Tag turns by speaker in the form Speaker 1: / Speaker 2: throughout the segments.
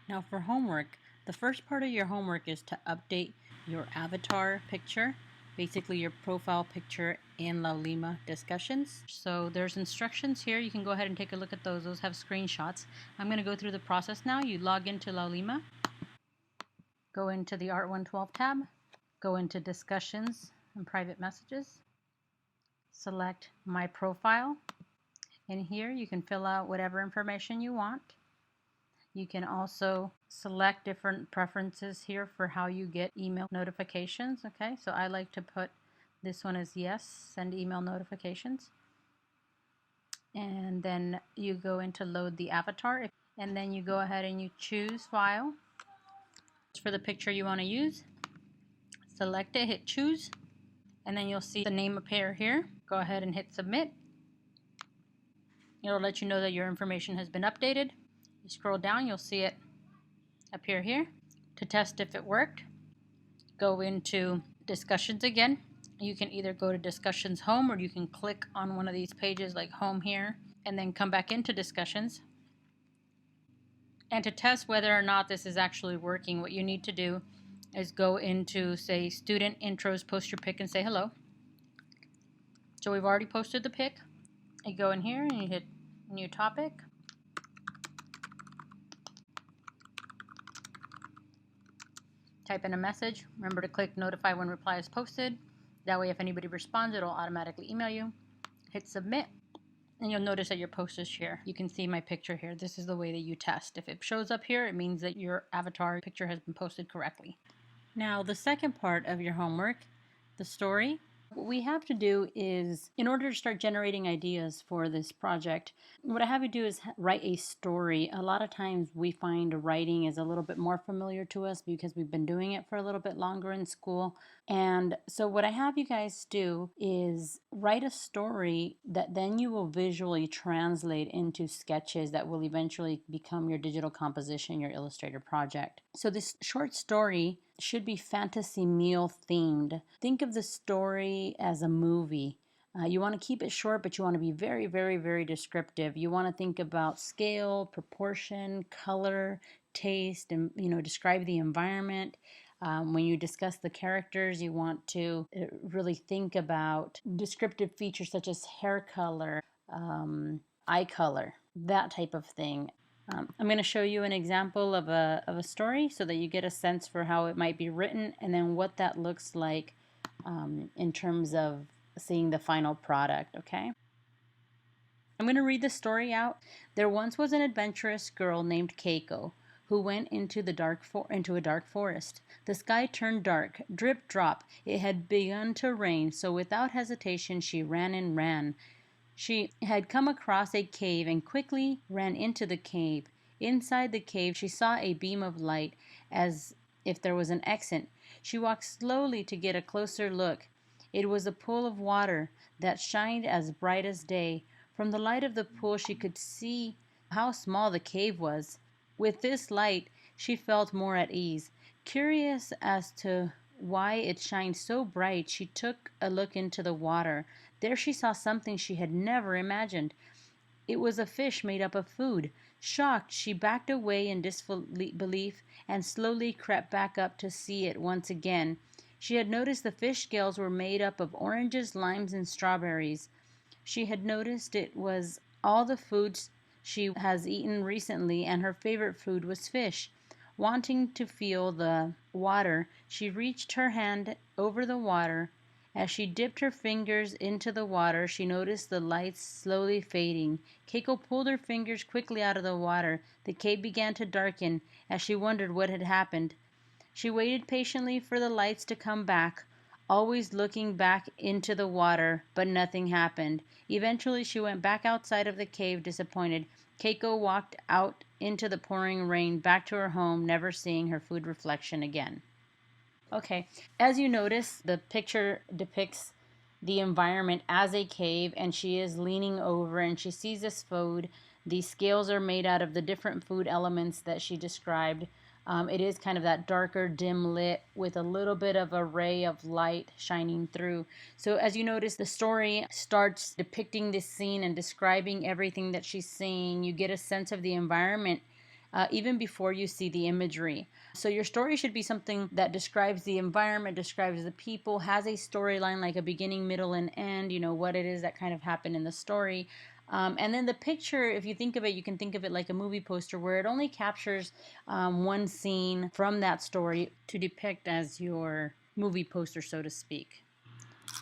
Speaker 1: Now for homework, the first part of your homework is to update your avatar picture, basically your profile picture in Laulima discussions. So there's instructions here. You can go ahead and take a look at those. Those have screenshots. I'm going to go through the process now. You log into Laulima, go into the Art 112 tab, go into discussions and private messages, select my profile. In here you can fill out whatever information you want. You can also select different preferences here for how you get email notifications. Okay, so I like to put this one as yes, send email notifications. And then you go into load the avatar, and then you go ahead and you choose file for the picture you want to use. Select it, hit choose, and then you'll see the name appear here. Go ahead and hit submit. It'll let you know that your information has been updated. You scroll down, you'll see it appear here. To test if it worked, go into discussions again. You can either go to discussions home, or you can click on one of these pages like home here and then come back into discussions. And to test whether or not this is actually working, what you need to do is go into, say, student intros, post your pic and say hello. So we've already posted the pic. You go in here and you hit new topic. Type in a message. Remember to click notify when reply is posted. That way if anybody responds, it'll automatically email you. Hit submit, and you'll notice that your post is shared. You can see my picture here. This is the way that you test. If it shows up here, it means that your avatar picture has been posted correctly. Now the second part of your homework, the story. What we have to do is, in order to start generating ideas for this project, what I have you do is write a story. A lot of times we find writing is a little bit more familiar to us because we've been doing it for a little bit longer in school. And so what I have you guys do is write a story that then you will visually translate into sketches that will eventually become your digital composition, your Illustrator project. So this short story should be fantasy meal themed. Think of the story as a movie. You want to keep it short, but you want to be very, very, very descriptive. You want to think about scale, proportion, color, taste, and describe the environment. When you discuss the characters, you want to really think about descriptive features such as hair color, eye color, that type of thing. I'm going to show you an example of a story so that you get a sense for how it might be written and then what that looks like in terms of seeing the final product, okay? I'm going to read the story out. There once was an adventurous girl named Keiko who went into a dark forest. The sky turned dark, drip drop. It had begun to rain, so without hesitation she ran and ran. She had come across a cave and quickly ran into the cave. Inside the cave she saw a beam of light as if there was an exit. She walked slowly to get a closer look. It was a pool of water that shined as bright as day. From the light of the pool she could see how small the cave was. With this light she felt more at ease. Curious as to why it shined so bright, she took a look into the water. There she saw something she had never imagined. It was a fish made up of food. Shocked, she backed away in disbelief and slowly crept back up to see it once again. She had noticed the fish scales were made up of oranges, limes, and strawberries. She had noticed it was all the foods she has eaten recently, and her favorite food was fish. Wanting to feel the water, she reached her hand over the water. As she dipped her fingers into the water, she noticed the lights slowly fading. Keiko pulled her fingers quickly out of the water. The cave began to darken as she wondered what had happened. She waited patiently for the lights to come back, always looking back into the water, but nothing happened. Eventually she went back outside of the cave disappointed. Keiko walked out into the pouring rain, back to her home, never seeing her food reflection again. Okay, as you notice, the picture depicts the environment as a cave, and she is leaning over and she sees this food. The scales are made out of the different food elements that she described. It is kind of that darker, dim lit with a little bit of a ray of light shining through. So as you notice, the story starts depicting this scene and describing everything that she's seeing. You get a sense of the environment even before you see the imagery. So your story should be something that describes the environment, describes the people, has a storyline like a beginning, middle, and end, you know, what it is that kind of happened in the story. And then the picture, if you think of it, you can think of it like a movie poster where it only captures one scene from that story to depict as your movie poster, so to speak.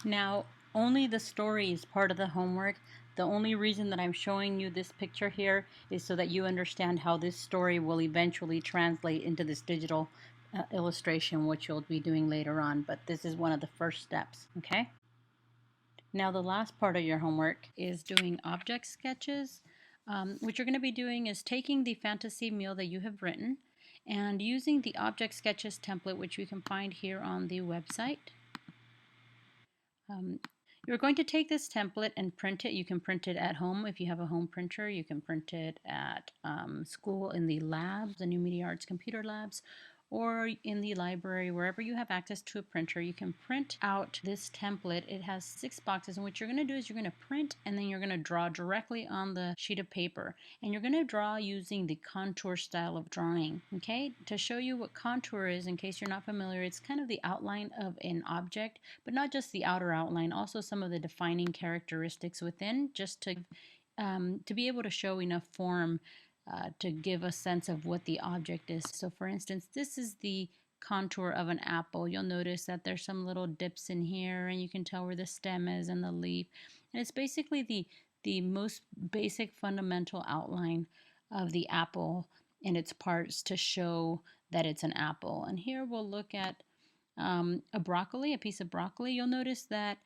Speaker 1: Now, only the story is part of the homework. The only reason that I'm showing you this picture here is so that you understand how this story will eventually translate into this digital illustration, which you'll be doing later on. But this is one of the first steps, okay? Now, the last part of your homework is doing object sketches. What you're going to be doing is taking the fantasy meal that you have written and using the object sketches template, which you can find here on the website. You're going to take this template and print it. You can print it at home if you have a home printer. You can print it at school in the labs, the New Media Arts computer labs, or in the library, wherever you have access to a printer. You can print out this template. It has 6 boxes, and what you're going to do is you're going to print and then you're going to draw directly on the sheet of paper. And you're going to draw using the contour style of drawing, okay? To show you what contour is, in case you're not familiar, it's kind of the outline of an object, but not just the outer outline, also some of the defining characteristics within, just to be able to show enough form to give a sense of what the object is. So for instance, this is the contour of an apple. You'll notice that there's some little dips in here, and you can tell where the stem is and the leaf. And it's basically the most basic fundamental outline of the apple and its parts to show that it's an apple. And here we'll look at a piece of broccoli. You'll notice that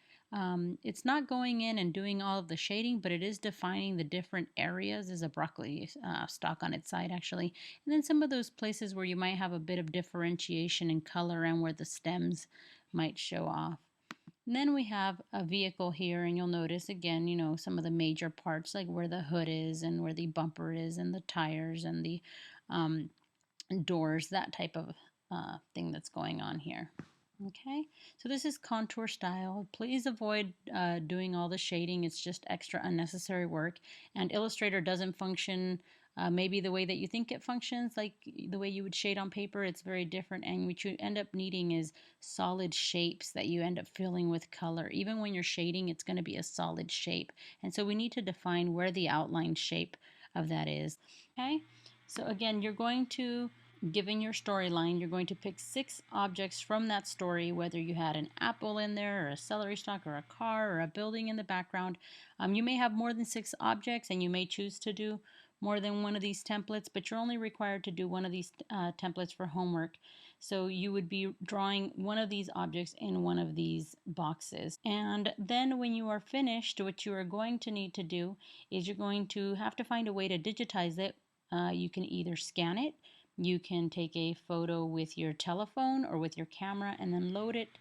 Speaker 1: it's not going in and doing all of the shading, but it is defining the different areas. There's a broccoli stalk on its side, actually. And then some of those places where you might have a bit of differentiation in color and where the stems might show off. And then we have a vehicle here, and you'll notice again, you know, some of the major parts, like where the hood is and where the bumper is and the tires and the doors, that type of thing that's going on here. Okay, so this is contour style. Please avoid doing all the shading. It's just extra unnecessary work. And Illustrator doesn't function maybe the way that you think it functions, like the way you would shade on paper. It's very different, and what you end up needing is solid shapes that you end up filling with color. Even when you're shading, it's going to be a solid shape. And so we need to define where the outline shape of that is. Okay, so again, you're going to, given your storyline, you're going to pick 6 objects from that story, whether you had an apple in there, or a celery stalk, or a car, or a building in the background. You may have more than 6 objects, and you may choose to do more than one of these templates, but you're only required to do one of these templates for homework. So you would be drawing one of these objects in one of these boxes. And then when you are finished, what you are going to need to do is you're going to have to find a way to digitize it. You can either scan it, you can take a photo with your telephone or with your camera and then load it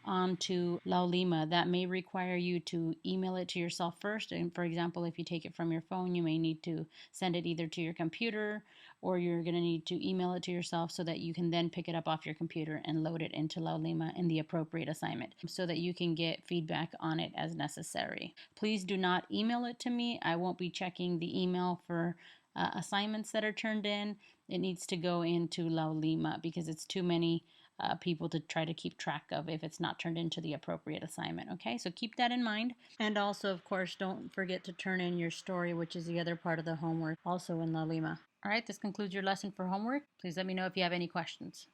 Speaker 1: onto Laulima. That may require you to email it to yourself first. And for example, if you take it from your phone, you may need to send it either to your computer, or you're going to need to email it to yourself so that you can then pick it up off your computer and load it into Laulima in the appropriate assignment so that you can get feedback on it as necessary. Please do not email it to me. I won't be checking the email for assignments that are turned in. It needs to go into Laulima because it's too many people to try to keep track of if it's not turned into the appropriate assignment. Okay, so keep that in mind. And also, of course, don't forget to turn in your story, which is the other part of the homework, also in Laulima. All right, this concludes your lesson for homework. Please let me know if you have any questions.